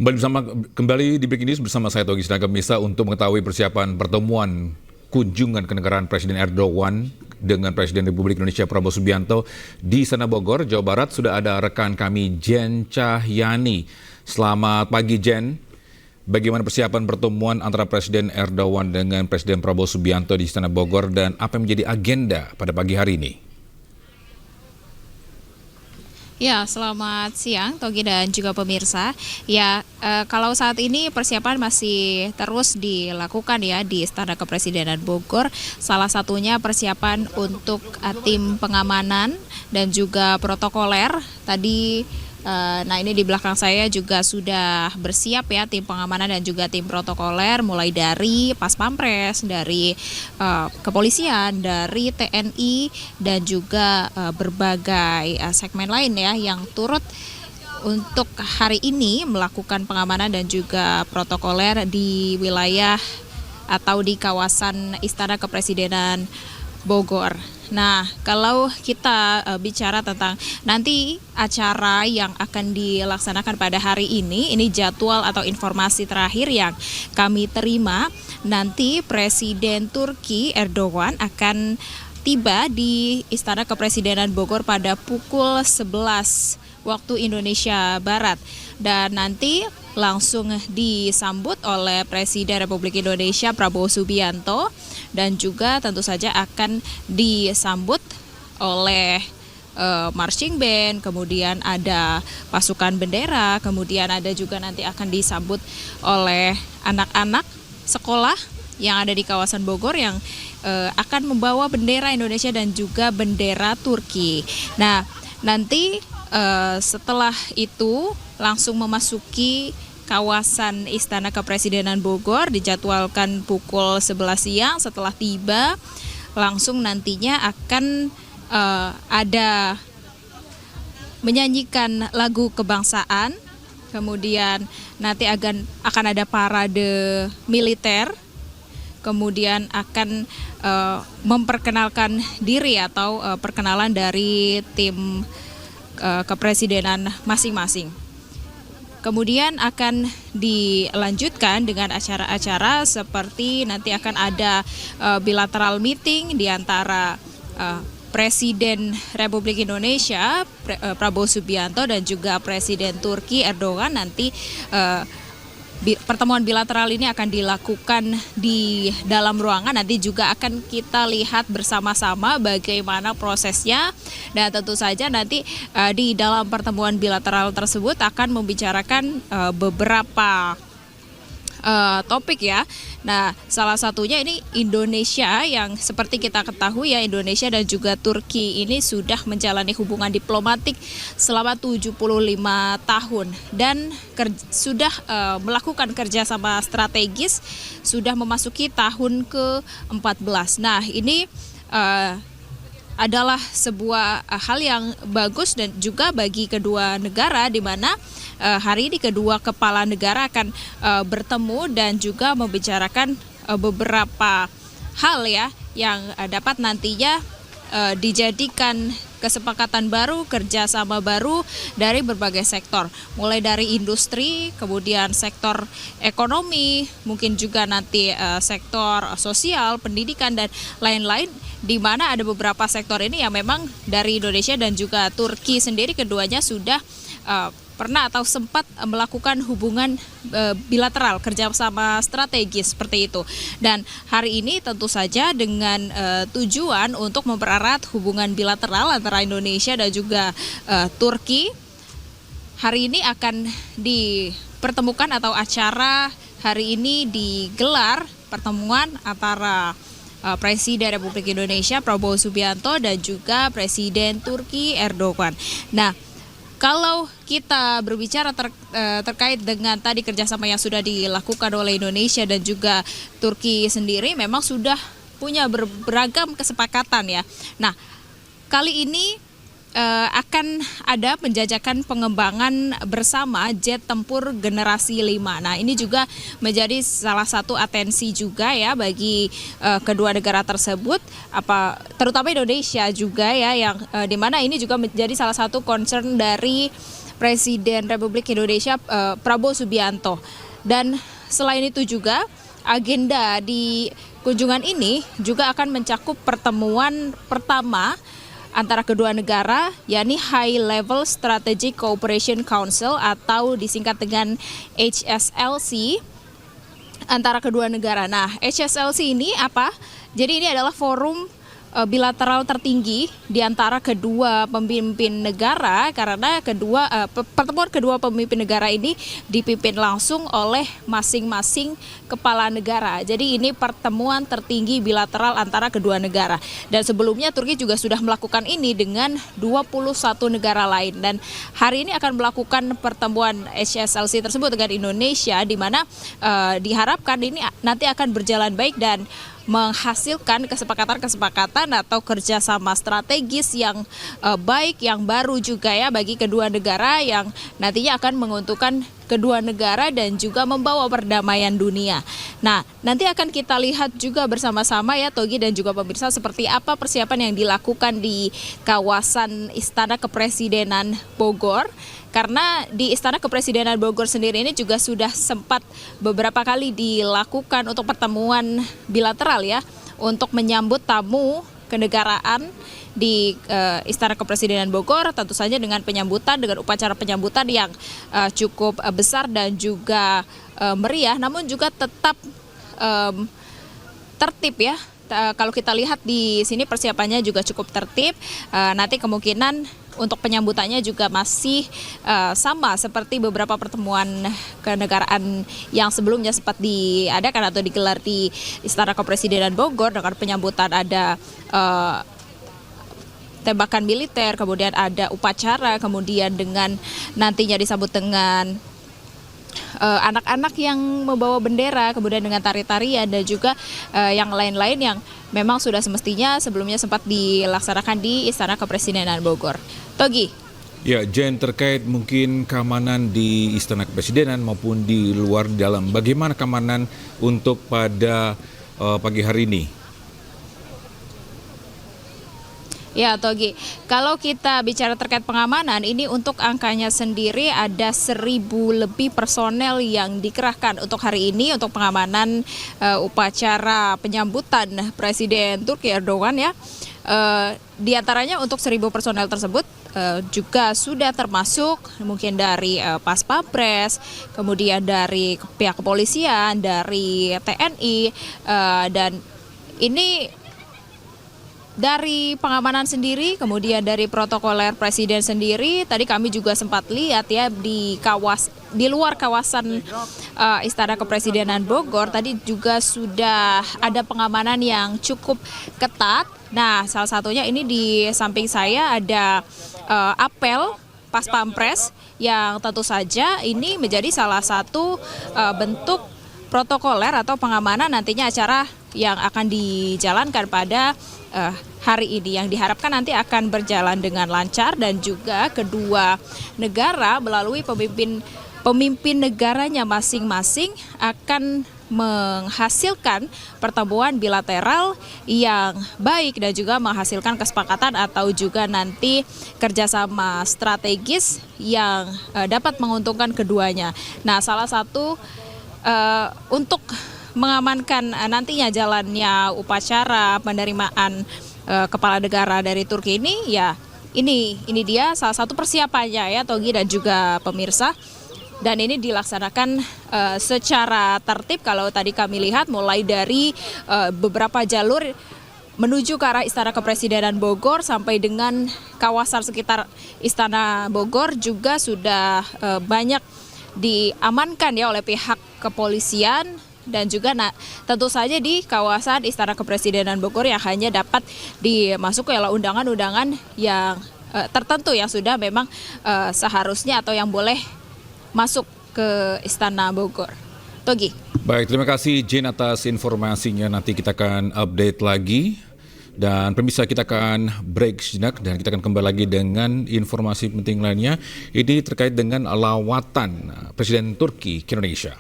Kembali di Breaking News bersama saya Togi Sinagamisa untuk mengetahui persiapan pertemuan kunjungan kenegaraan Presiden Erdogan dengan Presiden Republik Indonesia Prabowo Subianto di Istana Bogor, Jawa Barat. Sudah ada rekan kami Jen Cahyani. Selamat pagi Jen. Bagaimana persiapan pertemuan antara Presiden Erdogan dengan Presiden Prabowo Subianto di Istana Bogor dan apa yang menjadi agenda pada pagi hari ini? Ya, selamat siang Togi dan juga pemirsa. Ya, kalau saat ini persiapan masih terus dilakukan ya di Istana Kepresidenan Bogor. Salah satunya persiapan untuk tim pengamanan dan juga protokoler. Tadi nah ini di belakang saya juga sudah bersiap ya tim pengamanan dan juga tim protokoler, mulai dari Pas Pampres, dari kepolisian, dari TNI dan juga berbagai segmen lain ya yang turut untuk hari ini melakukan pengamanan dan juga protokoler di wilayah atau di kawasan Istana Kepresidenan Bogor. Nah, kalau kita bicara tentang nanti acara yang akan dilaksanakan pada hari ini jadwal atau informasi terakhir yang kami terima, nanti Presiden Turki Erdogan akan tiba di Istana Kepresidenan Bogor pada pukul 11 waktu Indonesia Barat. Dan nanti langsung disambut oleh Presiden Republik Indonesia Prabowo Subianto dan juga tentu saja akan disambut oleh marching band, kemudian ada pasukan bendera, kemudian ada juga nanti akan disambut oleh anak-anak sekolah yang ada di kawasan Bogor yang akan membawa bendera Indonesia dan juga bendera Turki. Nah, nanti setelah itu langsung memasuki kawasan Istana Kepresidenan Bogor, dijadwalkan pukul 11 siang. Setelah tiba langsung nantinya akan ada menyanyikan lagu kebangsaan, kemudian nanti akan ada parade militer, kemudian akan memperkenalkan diri atau perkenalan dari tim kepresidenan masing-masing. Kemudian akan dilanjutkan dengan acara-acara seperti nanti akan ada bilateral meeting di antara Presiden Republik Indonesia Prabowo Subianto dan juga Presiden Turki Erdogan. Nanti pertemuan bilateral ini akan dilakukan di dalam ruangan. Nanti juga akan kita lihat bersama-sama bagaimana prosesnya. Dan tentu saja nanti di dalam pertemuan bilateral tersebut akan membicarakan beberapa topik ya. Nah, salah satunya ini Indonesia yang seperti kita ketahui ya, Indonesia dan juga Turki ini sudah menjalani hubungan diplomatik selama 75 tahun dan sudah melakukan kerjasama strategis, sudah memasuki tahun ke-14. Nah, ini adalah sebuah hal yang bagus dan juga bagi kedua negara, di mana hari ini kedua kepala negara akan bertemu dan juga membicarakan beberapa hal ya yang dapat nantinya dijadikan kesepakatan baru, kerjasama baru dari berbagai sektor, mulai dari industri, kemudian sektor ekonomi, mungkin juga nanti sektor sosial, pendidikan dan lain-lain, di mana ada beberapa sektor ini yang memang dari Indonesia dan juga Turki sendiri keduanya sudah pernah atau sempat melakukan hubungan bilateral, kerjasama strategis seperti itu. Dan hari ini tentu saja dengan tujuan untuk mempererat hubungan bilateral antara Indonesia dan juga Turki, hari ini akan dipertemukan atau acara hari ini digelar pertemuan antara Presiden Republik Indonesia Prabowo Subianto dan juga Presiden Turki Erdogan. Nah, kalau kita berbicara terkait dengan tadi kerjasama yang sudah dilakukan oleh Indonesia dan juga Turki sendiri, memang sudah punya beragam kesepakatan ya. Nah, kali ini akan ada penjajakan pengembangan bersama jet tempur generasi 5. Nah, ini juga menjadi salah satu atensi juga ya bagi kedua negara tersebut, terutama Indonesia juga ya, yang di mana ini juga menjadi salah satu concern dari Presiden Republik Indonesia Prabowo Subianto. Dan selain itu juga agenda di kunjungan ini juga akan mencakup pertemuan pertama antara kedua negara, yakni High Level Strategic Cooperation Council atau disingkat dengan HSLC antara kedua negara. Nah, HSLC ini apa? Jadi ini adalah forum bilateral tertinggi di antara kedua pemimpin negara, karena pertemuan kedua pemimpin negara ini dipimpin langsung oleh masing-masing kepala negara. Jadi ini pertemuan tertinggi bilateral antara kedua negara. Dan sebelumnya Turki juga sudah melakukan ini dengan 21 negara lain, dan hari ini akan melakukan pertemuan HSLC tersebut dengan Indonesia, di mana diharapkan ini nanti akan berjalan baik dan menghasilkan kesepakatan atau kerjasama strategis yang baik, yang baru juga ya bagi kedua negara, yang nantinya akan menguntungkan kedua negara dan juga membawa perdamaian dunia. Nah, nanti akan kita lihat juga bersama-sama ya Togi dan juga pemirsa seperti apa persiapan yang dilakukan di kawasan Istana Kepresidenan Bogor. Karena di Istana Kepresidenan Bogor sendiri ini juga sudah sempat beberapa kali dilakukan untuk pertemuan bilateral ya, untuk menyambut tamu kenegaraan di Istana Kepresidenan Bogor, tentu saja dengan upacara penyambutan yang cukup besar dan juga meriah, namun juga tetap tertib ya. Kalau kita lihat di sini persiapannya juga cukup tertib. Nanti kemungkinan untuk penyambutannya juga masih sama seperti beberapa pertemuan kenegaraan yang sebelumnya sempat diadakan atau digelar di Istana Kepresidenan Bogor, dengan penyambutan ada tembakan militer, kemudian ada upacara, kemudian dengan nantinya disambut dengan anak-anak yang membawa bendera, kemudian dengan tari-tarian dan juga yang lain-lain yang memang sudah semestinya sebelumnya sempat dilaksanakan di Istana Kepresidenan Bogor. Togi. Ya, Jen, terkait mungkin keamanan di Istana Kepresidenan maupun di luar dalam, bagaimana keamanan untuk pada pagi hari ini? Ya Togi, kalau kita bicara terkait pengamanan, ini untuk angkanya sendiri ada 1.000 lebih personel yang dikerahkan untuk hari ini untuk pengamanan upacara penyambutan Presiden Turki Erdogan ya. Di antaranya untuk 1.000 personel tersebut juga sudah termasuk mungkin dari Pas Pampres, kemudian dari pihak kepolisian, dari TNI, dan ini dari pengamanan sendiri, kemudian dari protokoler presiden sendiri, tadi kami juga sempat lihat ya di luar kawasan Istana Kepresidenan Bogor, tadi juga sudah ada pengamanan yang cukup ketat. Nah, salah satunya ini di samping saya ada apel Pas Pampres yang tentu saja ini menjadi salah satu bentuk protokoler atau pengamanan nantinya acara yang akan dijalankan pada hari ini, yang diharapkan nanti akan berjalan dengan lancar, dan juga kedua negara melalui pemimpin negaranya masing-masing akan menghasilkan pertemuan bilateral yang baik dan juga menghasilkan kesepakatan atau juga nanti kerjasama strategis yang dapat menguntungkan keduanya. Nah, salah satu untuk mengamankan nantinya jalannya upacara penerimaan kepala negara dari Turki ini, ya ini dia salah satu persiapannya ya Togi dan juga pemirsa. Dan ini dilaksanakan secara tertib. Kalau tadi kami lihat mulai dari beberapa jalur menuju ke arah Istana Kepresidenan Bogor sampai dengan kawasan sekitar Istana Bogor juga sudah banyak diamankan ya oleh pihak kepolisian, dan juga tentu saja di kawasan Istana Kepresidenan Bogor yang hanya dapat dimasuki oleh undangan-undangan yang tertentu yang sudah memang seharusnya atau yang boleh masuk ke Istana Bogor. Togi. Baik, terima kasih Jane atas informasinya. Nanti kita akan update lagi. Dan pemirsa, kita akan break sejenak dan kita akan kembali lagi dengan informasi penting lainnya. Ini terkait dengan lawatan Presiden Turki ke Indonesia.